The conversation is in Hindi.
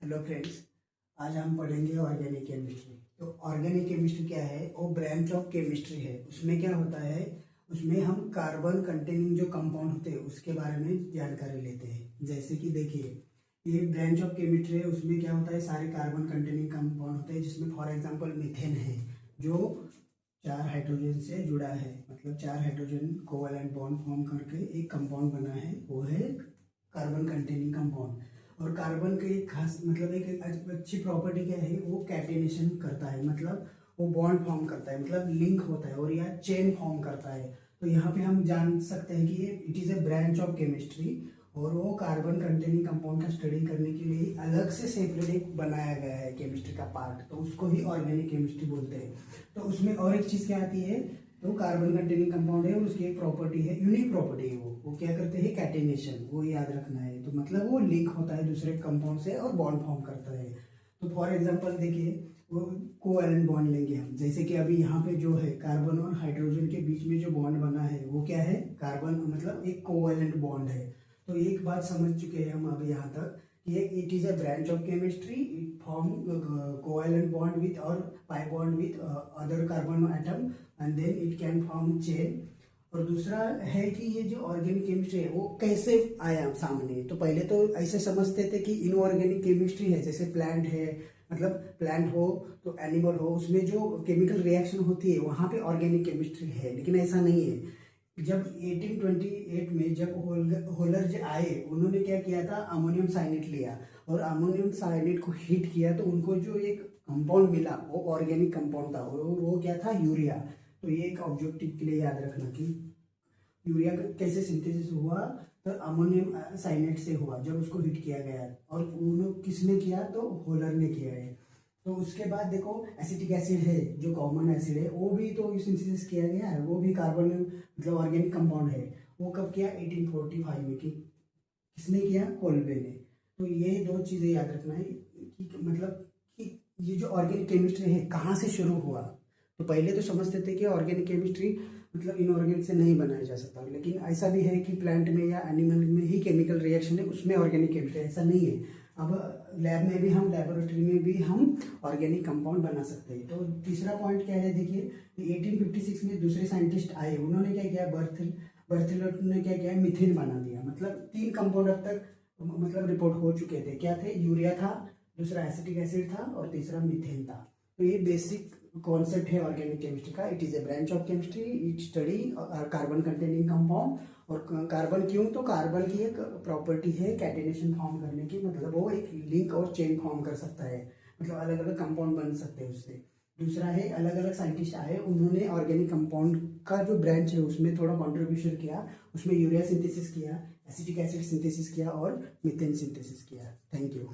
हेलो फ्रेंड्स, आज हम पढ़ेंगे ऑर्गेनिक केमिस्ट्री। तो ऑर्गेनिक केमिस्ट्री क्या है? वो ब्रांच ऑफ केमिस्ट्री है। उसमें क्या होता है, उसमें हम कार्बन कंटेनिंग जो कंपाउंड होते हैं उसके बारे में जानकारी लेते हैं। जैसे कि देखिए, ये ब्रांच ऑफ केमिस्ट्री है, उसमें क्या होता है, सारे कार्बन कंटेनिंग कंपाउंड होते हैं, जिसमें फॉर एग्जांपल मीथेन है जो 4 हाइड्रोजन से जुड़ा है, मतलब 4 हाइड्रोजन कोवैलेंट बॉन्ड फॉर्म करके एक कंपाउंड बना है, वो है कार्बन कंटेनिंग कंपाउंड। और कार्बन की एक खास मतलब एक अच्छी प्रॉपर्टी क्या है, वो कैटेनेशन करता है, मतलब वो बॉन्ड फॉर्म करता है, मतलब लिंक होता है और या चेन फॉर्म करता है। तो यहाँ पे हम जान सकते हैं कि ये it is a branch of chemistry, और वो कार्बन कंटेनिंग कंपाउंड का स्टडी करने के लिए अलग से सेपरेट एक बनाया गया है केमिस्ट्री का पार्ट, तो उसको ही ऑर्गेनिक केमिस्ट्री बोलते हैं। तो उसमें और एक चीज़ क्या आती है, तो कार्बन कंटेनिंग कंपाउंड है और उसकी एक प्रॉपर्टी है, यूनिक प्रॉपर्टी है, वो क्या करते हैं, कैटेनेशन, वो याद रखना है। तो मतलब वो लिंक होता है दूसरे कंपाउंड से और बॉन्ड फॉर्म करता है। तो फॉर एग्जांपल देखिए, वो कोवैलेंट बॉन्ड लेंगे हम, जैसे कि अभी यहाँ पे जो है कार्बन और हाइड्रोजन के बीच में जो बॉन्ड बना है वो क्या है, कार्बन, मतलब एक कोवैलेंट बॉन्ड है। तो एक बात समझ चुके हैं हम अभी यहाँ तक, ये it is a branch of chemistry, it form covalent bond with और pi bond with other carbon atom and then it can form chain. और दूसरा है कि ये जो ऑर्गेनिक केमिस्ट्री है वो कैसे आया सामने। तो पहले तो ऐसे समझते थे कि इनऑर्गेनिक केमिस्ट्री है, जैसे प्लांट है, मतलब प्लांट हो तो एनिमल हो, उसमें जो केमिकल रिएक्शन होती है वहाँ पे ऑर्गेनिक केमिस्ट्री है, लेकिन ऐसा नहीं है। जब 1828 में जब होलर जो आए, उन्होंने क्या किया था, अमोनियम साइनेट लिया और अमोनियम साइनेट को हीट किया, तो उनको जो एक कंपाउंड मिला वो ऑर्गेनिक कंपाउंड था, और वो क्या था, यूरिया। तो ये एक ऑब्जेक्टिव के लिए याद रखना कि यूरिया का कैसे सिंथेसिस हुआ, तो अमोनियम साइनेट से हुआ जब उसको हीट किया गया, और उन्होंने किसने किया, तो होलर ने किया है। तो उसके बाद देखो, एसिटिक एसिड है जो कॉमन एसिड है, वो भी तो सिंथेसिस किया गया है, वो भी कार्बन मतलब ऑर्गेनिक कंपाउंड है। वो कब किया, 1845 में। किसने किया, कोल्बे ने। तो ये दो चीज़ें याद रखना है कि मतलब कि ये जो ऑर्गेनिक केमिस्ट्री है कहाँ से शुरू हुआ। तो पहले तो समझते थे कि ऑर्गेनिक केमिस्ट्री मतलब इनऑर्गेनिक से नहीं बनाया जा सकता, लेकिन ऐसा भी है कि प्लांट में या एनिमल में ही केमिकल रिएक्शन है, उसमें ऑर्गेनिक केमिस्ट्री, ऐसा नहीं है। अब लैब में भी हम, लेबोरेटरी में भी हम ऑर्गेनिक कंपाउंड बना सकते हैं। तो तीसरा पॉइंट क्या है, देखिए 1856 में दूसरे साइंटिस्ट आए, उन्होंने क्या किया, बर्थेलोट ने क्या किया, मीथेन बना दिया। मतलब 3 कंपाउंड अब तक मतलब रिपोर्ट हो चुके थे, क्या थे, यूरिया था, दूसरा एसिटिक एसिड था और तीसरा मीथेन था। तो ये बेसिक कॉन्सेप्ट है ऑर्गेनिक केमिस्ट्री का। It is a branch of chemistry, it study carbon containing compound. और कार्बन क्यों, तो कार्बन की एक प्रॉपर्टी है कैटेनेशन फॉर्म करने की, मतलब वो एक लिंक और चेन फॉर्म कर सकता है, मतलब अलग अलग कंपाउंड बन सकते हैं उससे। दूसरा है, अलग अलग साइंटिस्ट आए, उन्होंने ऑर्गेनिक कंपाउंड का जो ब्रांच है उसमें थोड़ा कॉन्ट्रीब्यूशन किया, उसमें यूरिया सिंथेसिस किया, एसिटिक एसिड सिंथेसिस किया और मीथेन सिंथेसिस किया। Thank you.